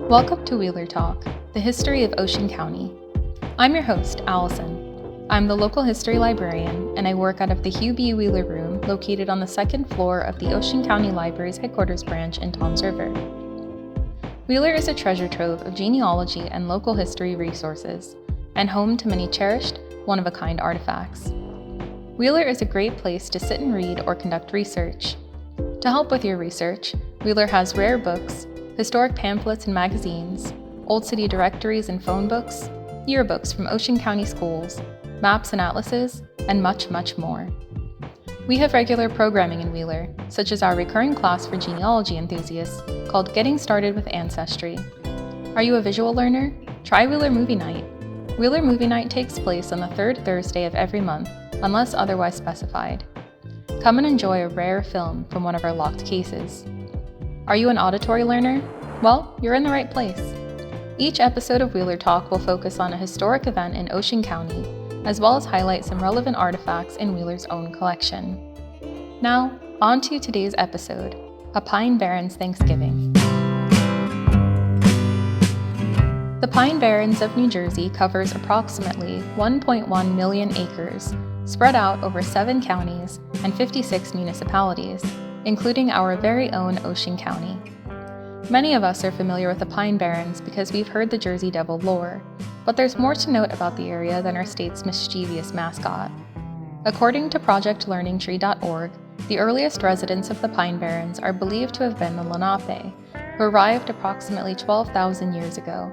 Welcome to Wheeler Talk, the history of Ocean County. I'm your host, Allison. I'm the local history librarian, and I work out of the Hugh B. Wheeler Room located on the second floor of the Ocean County Library's headquarters branch in Toms River. Wheeler is a treasure trove of genealogy and local history resources, and home to many cherished, one-of-a-kind artifacts. Wheeler is a great place to sit and read or conduct research. To help with your research, Wheeler has rare books, historic pamphlets and magazines, old city directories and phone books, yearbooks from Ocean County schools, maps and atlases, and much, much more. We have regular programming in Wheeler, such as our recurring class for genealogy enthusiasts called Getting Started with Ancestry. Are you a visual learner? Try Wheeler Movie Night. Wheeler Movie Night takes place on the third Thursday of every month, unless otherwise specified. Come and enjoy a rare film from one of our locked cases. Are you an auditory learner? Well, you're in the right place. Each episode of Wheeler Talk will focus on a historic event in Ocean County, as well as highlight some relevant artifacts in Wheeler's own collection. Now, on to today's episode, A Pine Barrens Thanksgiving. The Pine Barrens of New Jersey covers approximately 1.1 million acres, spread out over 7 counties and 56 municipalities, including our very own Ocean County. Many of us are familiar with the Pine Barrens because we've heard the Jersey Devil lore, but there's more to note about the area than our state's mischievous mascot. According to ProjectLearningTree.org, the earliest residents of the Pine Barrens are believed to have been the Lenape, who arrived approximately 12,000 years ago.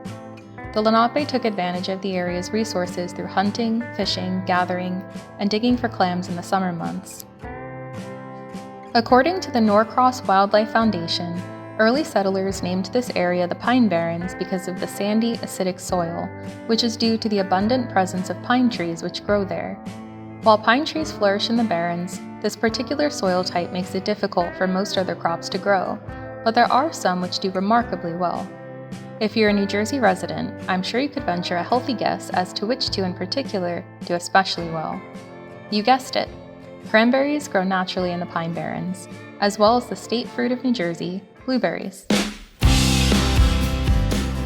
The Lenape took advantage of the area's resources through hunting, fishing, gathering, and digging for clams in the summer months. According to the Norcross Wildlife Foundation, early settlers named this area the Pine Barrens because of the sandy, acidic soil, which is due to the abundant presence of pine trees which grow there. While pine trees flourish in the barrens, this particular soil type makes it difficult for most other crops to grow, but there are some which do remarkably well. If you're a New Jersey resident, I'm sure you could venture a healthy guess as to which two in particular do especially well. You guessed it. Cranberries grow naturally in the Pine Barrens, as well as the state fruit of New Jersey, blueberries.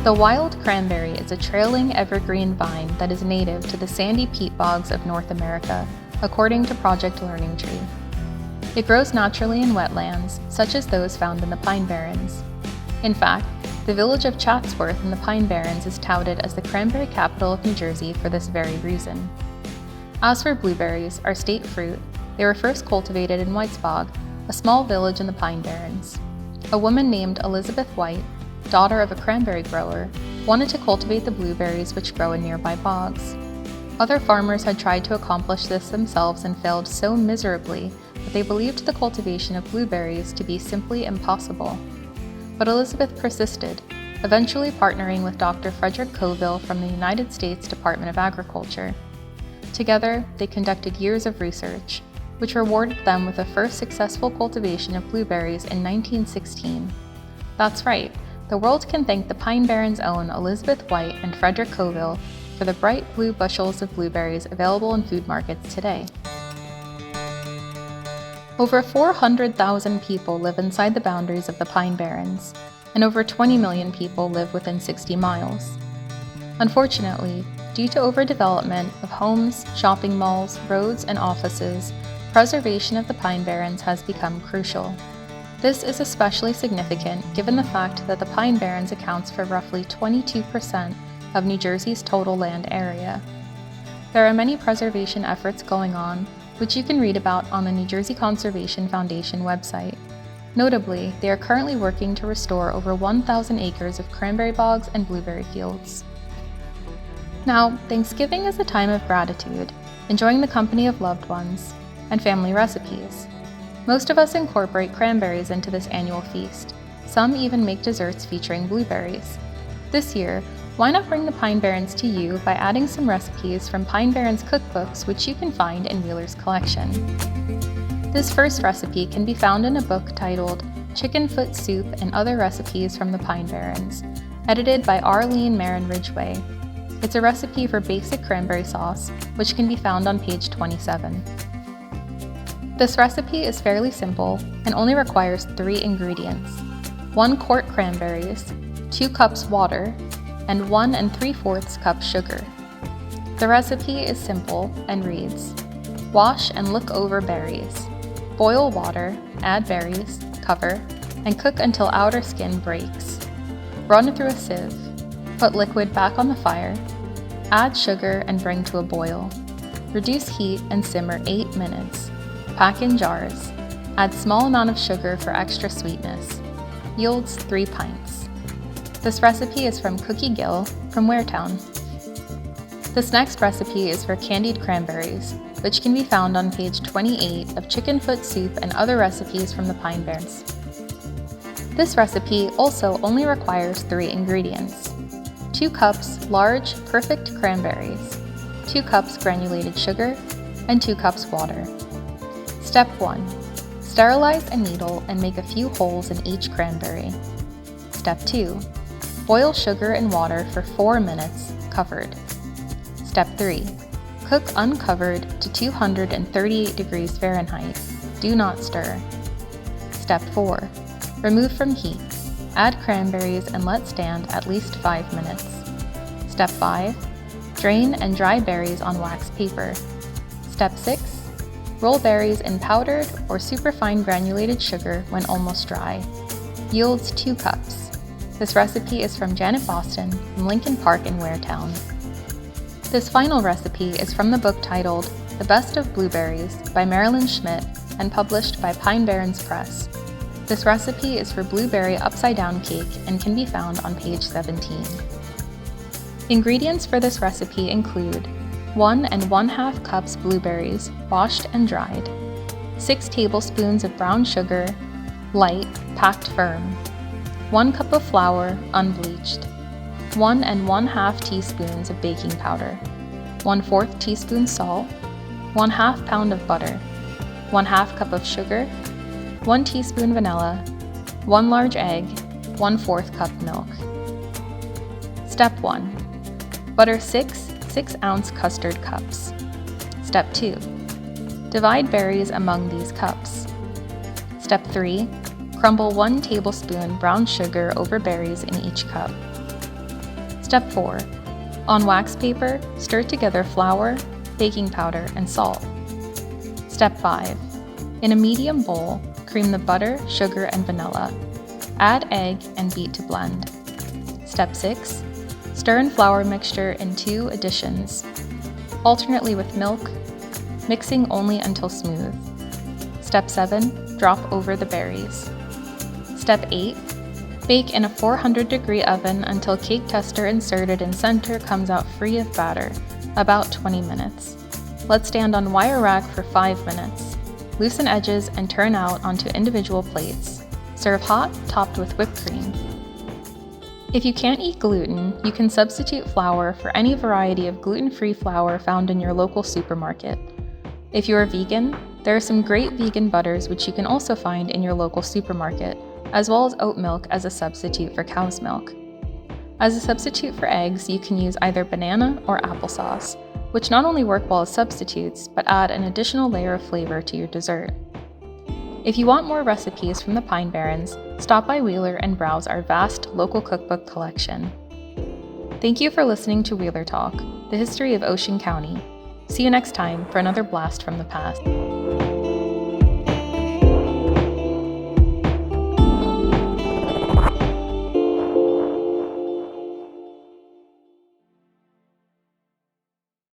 The wild cranberry is a trailing evergreen vine that is native to the sandy peat bogs of North America, according to Project LearningTree. It grows naturally in wetlands, such as those found in the Pine Barrens. In fact, the village of Chatsworth in the Pine Barrens is touted as the cranberry capital of New Jersey for this very reason. As for blueberries, our state fruit, they were first cultivated in Whitesbog, a small village in the Pine Barrens. A woman named Elizabeth White, daughter of a cranberry grower, wanted to cultivate the blueberries which grow in nearby bogs. Other farmers had tried to accomplish this themselves and failed so miserably that they believed the cultivation of blueberries to be simply impossible. But Elizabeth persisted, eventually partnering with Dr. Frederick Coville from the United States Department of Agriculture. Together, they conducted years of research, which rewarded them with the first successful cultivation of blueberries in 1916. That's right, the world can thank the Pine Barrens' own Elizabeth White and Frederick Coville for the bright blue bushels of blueberries available in food markets today. Over 400,000 people live inside the boundaries of the Pine Barrens, and over 20 million people live within 60 miles. Unfortunately, due to overdevelopment of homes, shopping malls, roads, and offices, preservation of the Pine Barrens has become crucial. This is especially significant given the fact that the Pine Barrens accounts for roughly 22% of New Jersey's total land area. There are many preservation efforts going on, which you can read about on the New Jersey Conservation Foundation website. Notably, they are currently working to restore over 1,000 acres of cranberry bogs and blueberry fields. Now, Thanksgiving is a time of gratitude, enjoying the company of loved ones, and family recipes. Most of us incorporate cranberries into this annual feast. Some even make desserts featuring blueberries. This year, why not bring the Pine Barrens to you by adding some recipes from Pine Barrens cookbooks which you can find in Wheeler's collection. This first recipe can be found in a book titled Chicken Foot Soup and Other Recipes from the Pine Barrens, edited by Arlene Marin Ridgway. It's a recipe for basic cranberry sauce, which can be found on page 27. This recipe is fairly simple and only requires 3 ingredients: 1 quart cranberries, 2 cups water, and 1 3/4 cup sugar. The recipe is simple and reads: wash and look over berries. Boil water, add berries, cover, and cook until outer skin breaks. Run through a sieve. Put liquid back on the fire. Add sugar and bring to a boil. Reduce heat and simmer 8 minutes. Pack in jars. Add small amount of sugar for extra sweetness. Yields 3 pints. This recipe is from Cookie Gill from Waretown. This next recipe is for candied cranberries, which can be found on page 28 of Chicken Foot Soup and Other Recipes from the Pine Barrens. This recipe also only requires 3 ingredients: 2 cups large, perfect cranberries, 2 cups granulated sugar, and 2 cups water. Step 1. Sterilize a needle and make a few holes in each cranberry. Step 2. Boil sugar and water for 4 minutes, covered. Step 3. Cook uncovered to 238 degrees Fahrenheit. Do not stir. Step 4. Remove from heat. Add cranberries and let stand at least 5 minutes. Step 5. Drain and dry berries on wax paper. Step 6. Roll berries in powdered or superfine granulated sugar when almost dry. Yields 2 cups. This recipe is from Janet Boston from Lincoln Park in Waretown. This final recipe is from the book titled The Best of Blueberries by Marilyn Schmidt and published by Pine Barrens Press. This recipe is for blueberry upside-down cake and can be found on page 17. Ingredients for this recipe include 1 1/2 cups blueberries, washed and dried, 6 tablespoons of brown sugar, light, packed firm, 1 cup of flour, unbleached, 1 1/2 teaspoons of baking powder, 1/4 teaspoon salt, 1/2 pound of butter, 1/2 cup of sugar, 1 teaspoon vanilla, 1 large egg, 1/4 cup milk. Step 1. Butter 6 6-ounce custard cups. Step 2. Divide berries among these cups. Step 3. Crumble 1 tablespoon brown sugar over berries in each cup. Step 4. On wax paper, stir together flour, baking powder, and salt. Step 5. In a medium bowl, cream the butter, sugar, and vanilla. Add egg and beat to blend. Step 6. Stir in flour mixture in 2 additions, alternately with milk, mixing only until smooth. Step 7. Drop over the berries. Step 8. Bake in a 400-degree oven until cake tester inserted in center comes out free of batter, about 20 minutes. Let stand on wire rack for 5 minutes. Loosen edges and turn out onto individual plates. Serve hot, topped with whipped cream. If you can't eat gluten, you can substitute flour for any variety of gluten-free flour found in your local supermarket. If you are vegan, there are some great vegan butters which you can also find in your local supermarket, as well as oat milk as a substitute for cow's milk. As a substitute for eggs, you can use either banana or applesauce, which not only work well as substitutes, but add an additional layer of flavor to your dessert. If you want more recipes from the Pine Barrens, stop by Wheeler and browse our vast local cookbook collection. Thank you for listening to Wheeler Talk, the history of Ocean County. See you next time for another blast from the past.